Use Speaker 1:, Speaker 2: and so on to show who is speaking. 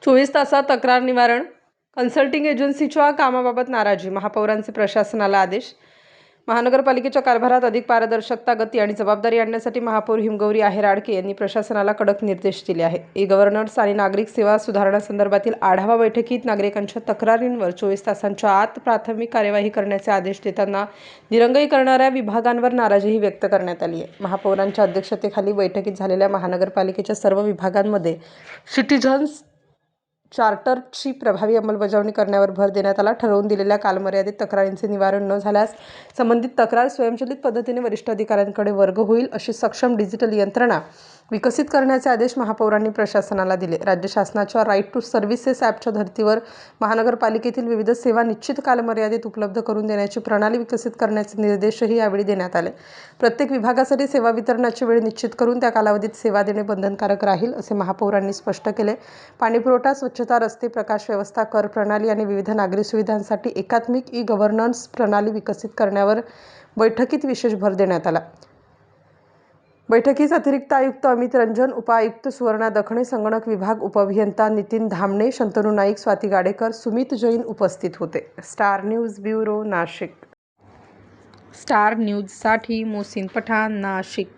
Speaker 1: 24 तासात तक्रार निवारण. कन्सल्टिंग एजन्सीच्या कामाबाबत नाराजी. महापौरांचे प्रशासनाला आदेश. महानगरपालिकेच्या कारभारात अधिक पारदर्शकता, गती आणि जबाबदारी आणण्यासाठी महापौर हिमगौरी आहेर-आडके यांनी प्रशासनाला कडक निर्देश दिले आहेत. ई-गव्हर्नन्स आणि नागरिक सेवा सुधारणासंदर्भातील आढावा बैठकीत नागरिकांच्या तक्रारींवर 24 तासांच्या आत प्राथमिक कार्यवाही करण्याचे आदेश देताना दिरंगाई करणाऱ्या विभागांवर नाराजीही व्यक्त करण्यात आली आहे. महापौरांच्या अध्यक्षतेखाली बैठकीत झालेल्या महानगरपालिकेच्या सर्व विभागांमध्ये सिटिझन्स चार्टरची प्रभावी अंमलबजावणी करण्यावर भर देण्यात आला. ठरवून दिलेल्या कालमर्यादेत तक्रारींचे निवारण न झाल्यास संबंधित तक्रार स्वयंचलित पद्धतीने वरिष्ठ अधिकाऱ्यांकडे वर्ग होईल अशी सक्षम डिजिटल यंत्रणा विकसित करण्याचे आदेश महापौरांनी प्रशासनाला दिले. राज्य शासनाच्या राईट टू सर्व्हिसेस ॲपच्या धर्तीवर महानगरपालिकेतील विविध सेवा निश्चित कालमर्यादेत उपलब्ध करून देण्याची प्रणाली विकसित करण्याचे निर्देशही यावेळी देण्यात आले. प्रत्येक विभागासाठी सेवा वितरणाची वेळ निश्चित करून त्या कालावधीत सेवा देणे बंधनकारक राहील असे महापौरांनी स्पष्ट केले. पाणीपुरवठा, स्वच्छता, रस्ते, प्रकाश व्यवस्था, कर प्रणाली आणि विविध नागरी सुविधांसाठी एकात्मिक ई-गव्हर्नन्स प्रणाली विकसित करण्यावर बैठकीत विशेष भर देण्यात आला. बैठकीस अतिरिक्त आयुक्त अमित रंजन, उपआयुक्त सुवर्णा दखणे, संगणक विभाग उपअभियंता नितीन धामणे, शंतनू नाईक, स्वाती गाडेकर, सुमित जैन उपस्थित होते. Star news bureau, Nashik.
Speaker 2: Star न्यूजसाठी मोहसिन पठाण, नाशिक.